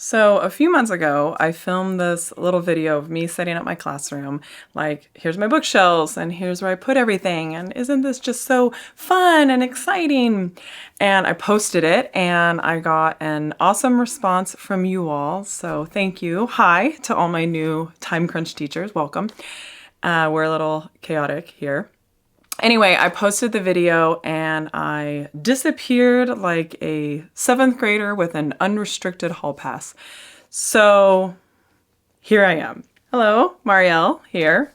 So a few months ago, I filmed this little video of me setting up my classroom. Like, here's my bookshelves and here's where I put everything. And isn't this just so fun and exciting? And I posted it and I got an awesome response from you all. So thank you. Hi to all my new Time Crunch teachers. Welcome. We're a little chaotic here. Anyway, I posted the video and I disappeared like a seventh grader with an unrestricted hall pass. So here I am. Hello, Marielle here.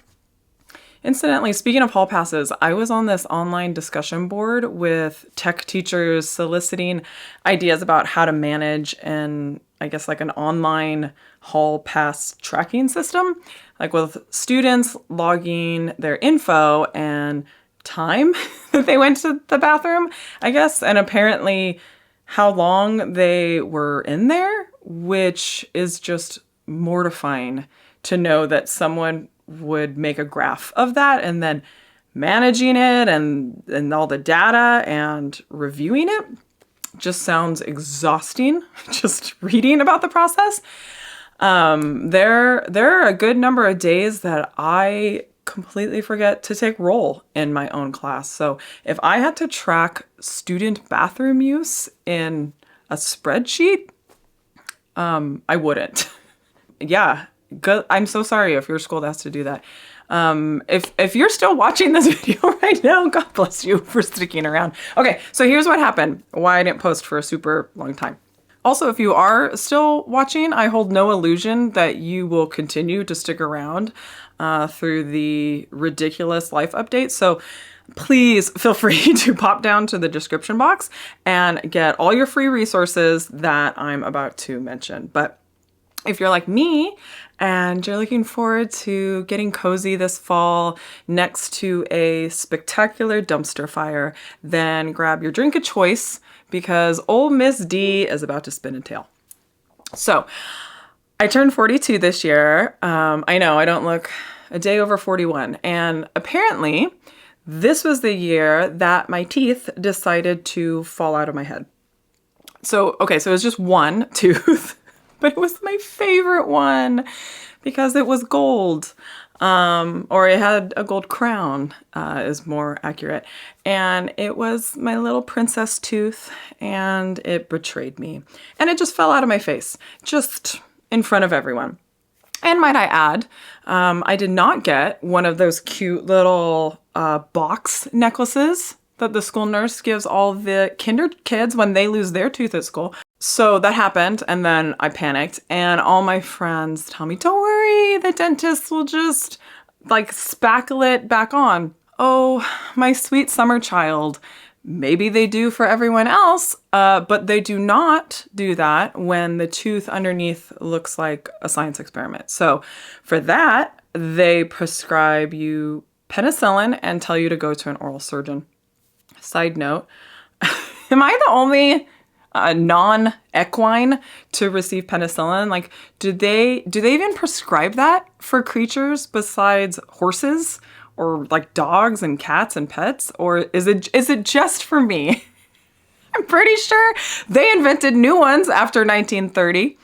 Incidentally, speaking of hall passes, I was on this online discussion board with tech teachers soliciting ideas about how to manage an online hall pass tracking system, like with students logging their info and time that they went to the bathroom, I guess, and apparently how long they were in there, which is just mortifying to know that someone would make a graph of that and then managing it and all the data and reviewing it just sounds exhausting. Just reading about the process. There are a good number of days that I completely forget to take roll in my own class. So if I had to track student bathroom use in a spreadsheet, I wouldn't. Yeah, good. I'm so sorry if your school has to do that. If you're still watching this video right now, God bless you for sticking around. Okay, so here's what happened. Why I didn't post for a super long time. Also, if you are still watching, I hold no illusion that you will continue to stick around through the ridiculous life updates. So please feel free to pop down to the description box and get all your free resources that I'm about to mention. But if you're like me and you're looking forward to getting cozy this fall next to a spectacular dumpster fire, then grab your drink of choice because old Miss D is about to spin a tale. So I turned 42 this year. I know I don't look a day over 41. And apparently this was the year that my teeth decided to fall out of my head. So it was just one tooth. But it was my favorite one because it was gold, or it had a gold crown, is more accurate. And it was my little princess tooth, and it betrayed me. And it just fell out of my face, just in front of everyone. And might I add, I did not get one of those cute little box necklaces that the school nurse gives all the kinder kids when they lose their tooth at school. So that happened, and then I panicked, and all my friends tell me, don't worry, the dentist will just spackle it back on. Oh, my sweet summer child. Maybe they do for everyone else, but they do not do that when the tooth underneath looks like a science experiment. So for that, they prescribe you penicillin and tell you to go to an oral surgeon. Side note, am I the only non-equine to receive penicillin? Do they even prescribe that for creatures besides horses or dogs and cats and pets? Or is it just for me? I'm pretty sure they invented new ones after 1930.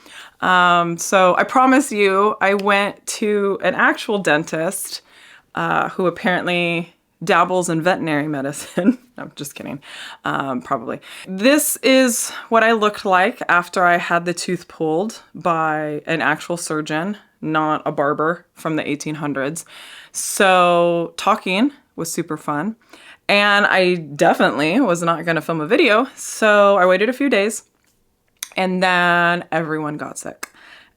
So I promise you, I went to an actual dentist who apparently dabbles in veterinary medicine. I'm just kidding. Probably. This is what I looked like after I had the tooth pulled by an actual surgeon, not a barber from the 1800s. So talking was super fun. And I definitely was not going to film a video. So I waited a few days and then everyone got sick.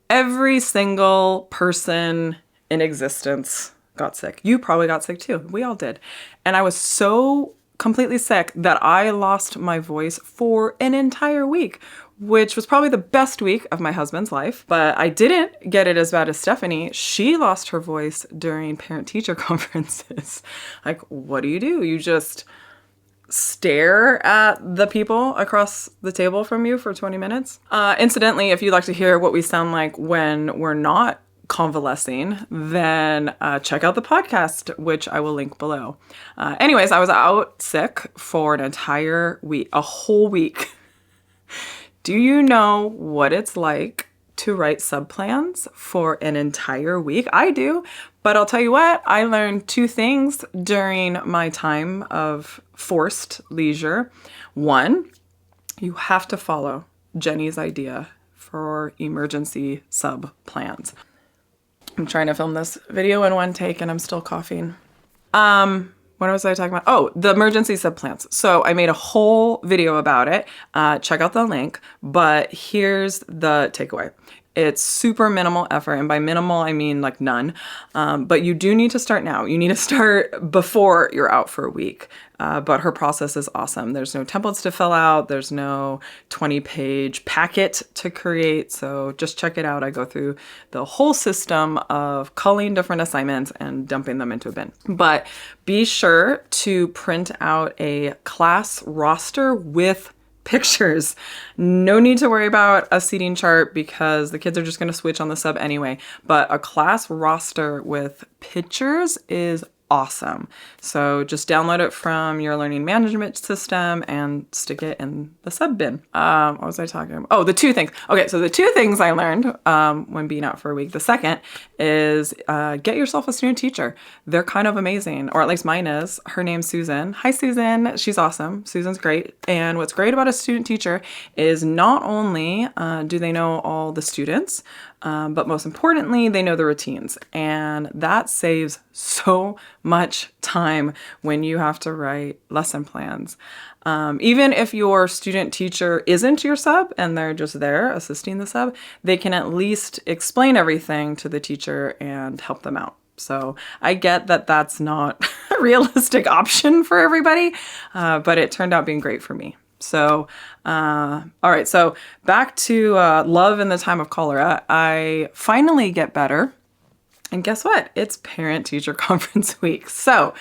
Every single person in existence got sick. You probably got sick too. We all did. And I was so completely sick that I lost my voice for an entire week, which was probably the best week of my husband's life. But I didn't get it as bad as Stephanie. She lost her voice during parent-teacher conferences. What do? You just stare at the people across the table from you for 20 minutes? Incidentally, if you'd like to hear what we sound like when we're not convalescing, then check out the podcast, which I will link below. Anyways, I was out sick for an entire week, a whole week. Do you know what it's like to write subplans for an entire week. I do, but I'll tell you what, I learned two things during my time of forced leisure. One, you have to follow Jenny's idea for emergency subplans. I'm trying to film this video in one take and I'm still coughing. What was I talking about? Oh, the emergency subplans. So I made a whole video about it. Check out the link, but here's the takeaway. It's super minimal effort, and by minimal, I mean like none. But you do need to start now. You need to start before you're out for a week. But her process is awesome. There's no templates to fill out. There's no 20-page packet to create. So just check it out. I go through the whole system of culling different assignments and dumping them into a bin. But be sure to print out a class roster with pictures. No need to worry about a seating chart because the kids are just going to switch on the sub anyway. But a class roster with pictures is awesome. So just download it from your learning management system and stick it in the sub bin. What was I talking about? Oh, the two things. Okay, so the two things I learned when being out for a week. The second is get yourself a student teacher. They're kind of amazing, or at least mine is. Her name's Susan. Hi, Susan. She's awesome. Susan's great. And what's great about a student teacher is not only do they know all the students, but most importantly, they know the routines. And that saves so much time when you have to write lesson plans. Even if your student teacher isn't your sub and they're just there assisting the sub, they can at least explain everything to the teacher and help them out. So I get that that's not a realistic option for everybody, but it turned out being great for me. So, all right, so back to love in the time of cholera. I finally get better. And guess what? It's Parent-Teacher Conference Week. So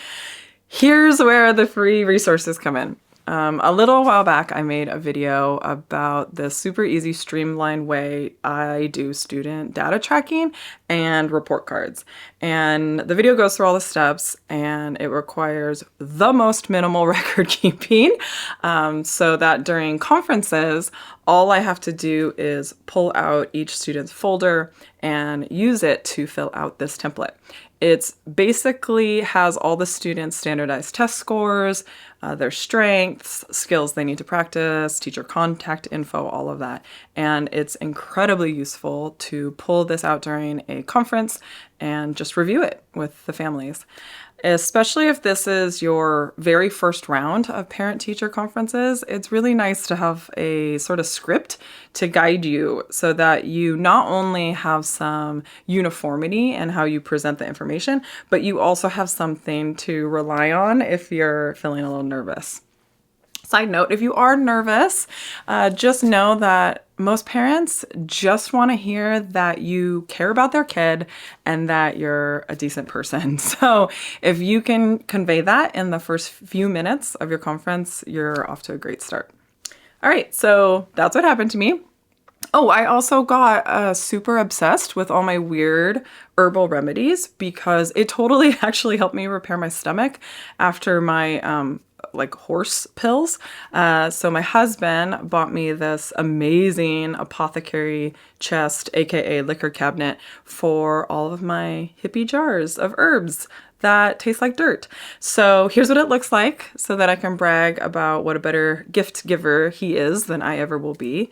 here's where the free resources come in. A little while back, I made a video about the super easy, streamlined way I do student data tracking and report cards. And the video goes through all the steps, and it requires the most minimal record keeping, so that during conferences, all I have to do is pull out each student's folder and use it to fill out this template. It's basically has all the students' standardized test scores, their strengths, skills they need to practice, teacher contact info, all of that. And it's incredibly useful to pull this out during a conference and just review it with the families. Especially if this is your very first round of parent-teacher conferences, it's really nice to have a sort of script to guide you so that you not only have some uniformity in how you present the information, but you also have something to rely on if you're feeling a little nervous. Side note, if you are nervous, just know that most parents just want to hear that you care about their kid and that you're a decent person. So if you can convey that in the first few minutes of your conference, you're off to a great start. All right, so that's what happened to me. Oh, I also got super obsessed with all my weird herbal remedies because it totally actually helped me repair my stomach after my like horse pills. So my husband bought me this amazing apothecary chest, aka liquor cabinet, for all of my hippie jars of herbs that taste like dirt. So here's what it looks like so that I can brag about what a better gift giver he is than I ever will be.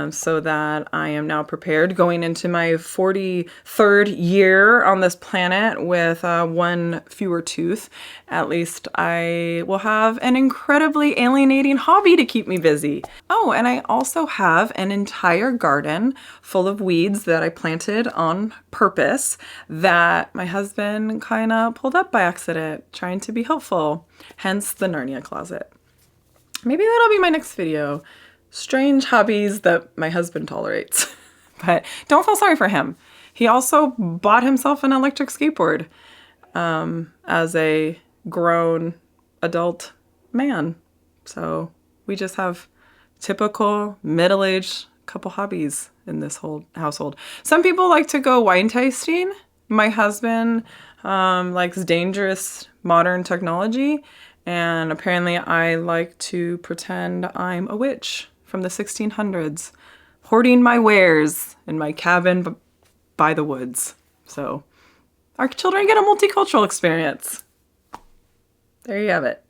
So that I am now prepared going into my 43rd year on this planet with one fewer tooth. At least I will have an incredibly alienating hobby to keep me busy. Oh, and I also have an entire garden full of weeds that I planted on purpose that my husband kind of pulled up by accident, trying to be helpful. Hence the Narnia closet. Maybe that'll be my next video. Strange hobbies that my husband tolerates. But don't feel sorry for him. He also bought himself an electric skateboard as a grown adult man. So we just have typical middle-aged couple hobbies in this whole household. Some people like to go wine tasting. My husband likes dangerous modern technology. And apparently I like to pretend I'm a witch from the 1600s. hoarding my wares in my cabin by the woods. So our children get a multicultural experience. There you have it.